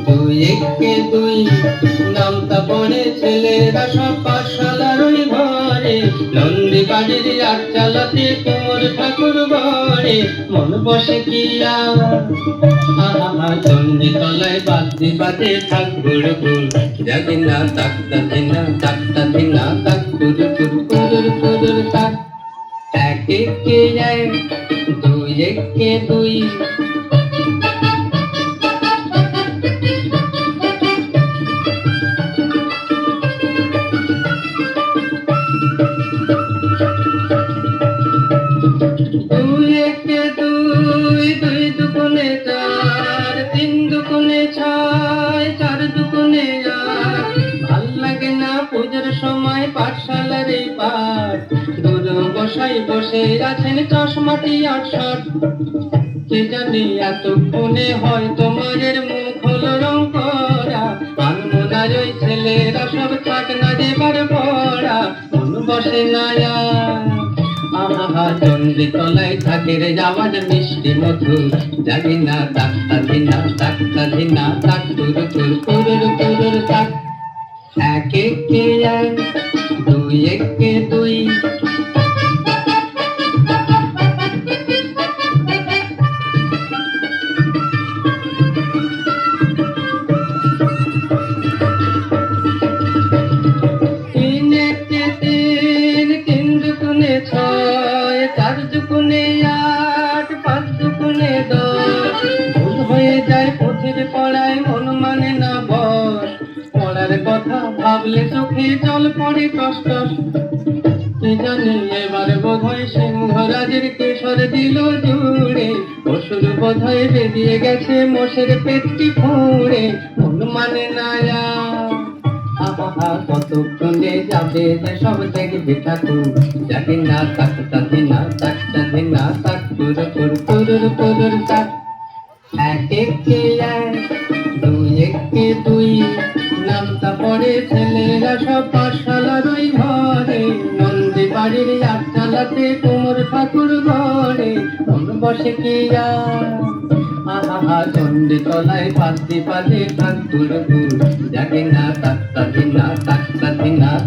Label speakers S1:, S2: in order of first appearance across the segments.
S1: দুই একে দুই নামটা পড়ে ছেলেরা সব পাঠশালার ওই ঘরে, নন্দী বাড়ির আট চালাতে কুমোর ঠাকুর ঘরে মন বসে কি চন্ডী তলায় বাদ্যি বাজে ঠাকুর গুল জাগি না তাকতা দিনা তাকতা দিনা তাক কুরুর কুরুর কুরুর তাক। এক একে এক দুই একে দুই দুই একে দুই দুই দুগুণে চার, তিন দুগুণে ছয়, চার দুগুণে আট। ভাল লাগে না পুজোর সময় পাঠশালার এই পাঠ, গুরু বসাই বসে আছেন চশমাটি আটশট। কে জানি এতক্ষণে হয় তোমাদের মুখ হলো রং করা, আনমোনার ওই ছেলেরা সব থাক না দেবার পড়া মন বসে না চন্ডী তলায় থাকে রে যাওয়ার মিষ্টি মধু জানি না তাকতা ধিনা তাকতা ধিনা তাক তুর তুর কুরুর কুরুর তাক। এক একে এক দুই একে দুই তিন একে তিন, তিন দুগুণে ছয়, চার দুগুণে আট, পাঁচ দুগুণে দশ। ভুল হয়ে যায় পুঁথির পড়ায় মন মানে না বস, পড়ার কথা ভাবলে চোখে জল পড়ে কষ্ট। কে জানে এবার বোধহয় সিংহরাজের কেশর দিল জুড়ে, অসুর বোধহয় বেরিয়ে গেছে মোষের পেটটি ফুঁড়ে মন মানে না কতক্ষণে যাবে যে সব দেখবে ঠাকুর জানি না তাকতা ধিনা তাকতা ধিনা তাক কুর কুর কুরুর কুরুর তাক। এক একে এক দুই একে দুই নামটা পড়ে ছেলেরা সব পাঠশালার ওই ঘরে, নন্দী বাড়ির আট চালাতে কুমোর ঠাকুর ঘরে মন বসে কি চন্ডী তলায় বাদ্যি বাজে ঠাকুর গুল জাগে না তাকতা ধিনা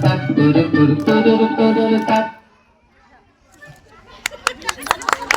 S1: তাক কুর কুর কুরুর কুরুর